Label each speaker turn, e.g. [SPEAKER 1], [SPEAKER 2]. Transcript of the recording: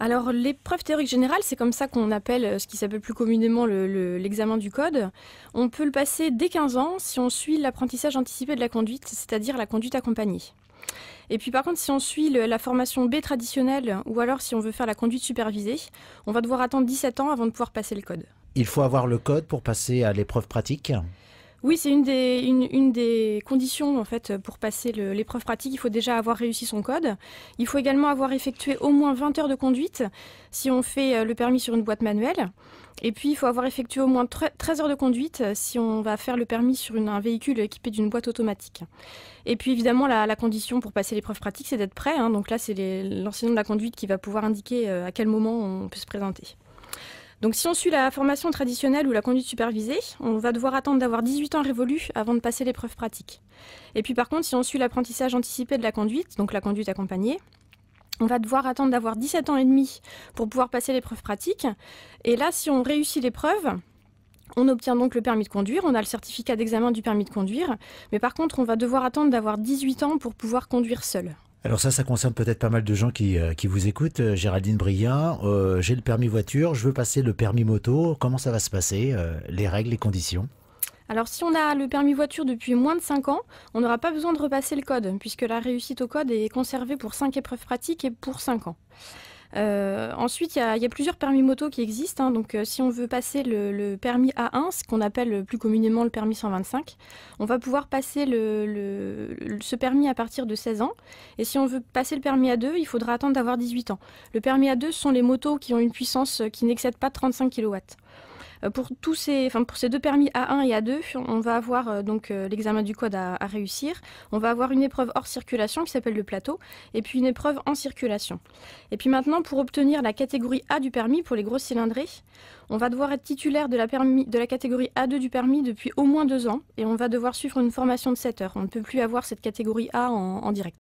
[SPEAKER 1] Alors l'épreuve théorique générale, c'est comme ça qu'on appelle ce qui s'appelle plus communément l'examen du code. On peut le passer dès 15 ans si on suit l'apprentissage anticipé de la conduite, c'est-à-dire la conduite accompagnée. Et puis par contre, si on suit la formation B traditionnelle ou alors si on veut faire la conduite supervisée, on va devoir attendre 17 ans avant de pouvoir passer le code.
[SPEAKER 2] Il faut avoir le code pour passer à l'épreuve pratique.
[SPEAKER 1] Oui, c'est une des conditions en fait pour passer l'épreuve pratique. Il faut déjà avoir réussi son code. Il faut également avoir effectué au moins 20 heures de conduite si on fait le permis sur une boîte manuelle. Et puis il faut avoir effectué au moins 13 heures de conduite si on va faire le permis sur un véhicule équipé d'une boîte automatique. Et puis évidemment la condition pour passer l'épreuve pratique, c'est d'être prêt, hein. Donc là c'est l'enseignant de la conduite qui va pouvoir indiquer à quel moment on peut se présenter. Donc si on suit la formation traditionnelle ou la conduite supervisée, on va devoir attendre d'avoir 18 ans révolus avant de passer l'épreuve pratique. Et puis par contre, si on suit l'apprentissage anticipé de la conduite, donc la conduite accompagnée, on va devoir attendre d'avoir 17 ans et demi pour pouvoir passer l'épreuve pratique. Et là, si on réussit l'épreuve, on obtient donc le permis de conduire, on a le certificat d'examen du permis de conduire, mais par contre, on va devoir attendre d'avoir 18 ans pour pouvoir conduire seul.
[SPEAKER 2] Alors ça concerne peut-être pas mal de gens qui vous écoutent. Géraldine Briand, j'ai le permis voiture, je veux passer le permis moto. Comment ça va se passer, les règles, les conditions?
[SPEAKER 1] Alors si on a le permis voiture depuis moins de 5 ans, on n'aura pas besoin de repasser le code, puisque la réussite au code est conservée pour 5 épreuves pratiques et pour 5 ans. Ensuite, il y a plusieurs permis moto qui existent, hein. Donc si on veut passer le permis A1, ce qu'on appelle plus communément le permis 125, on va pouvoir passer ce permis à partir de 16 ans. Et si on veut passer le permis A2, il faudra attendre d'avoir 18 ans. Le permis A2, ce sont les motos qui ont une puissance qui n'excède pas 35 kW. Pour ces deux permis A1 et A2, on va avoir l'examen du code à réussir. On va avoir une épreuve hors circulation qui s'appelle le plateau, et puis une épreuve en circulation. Et puis maintenant, pour obtenir la catégorie A du permis pour les grosses cylindrées, on va devoir être titulaire de la catégorie A2 du permis depuis au moins 2 ans, et on va devoir suivre une formation de 7 heures. On ne peut plus avoir cette catégorie A en direct.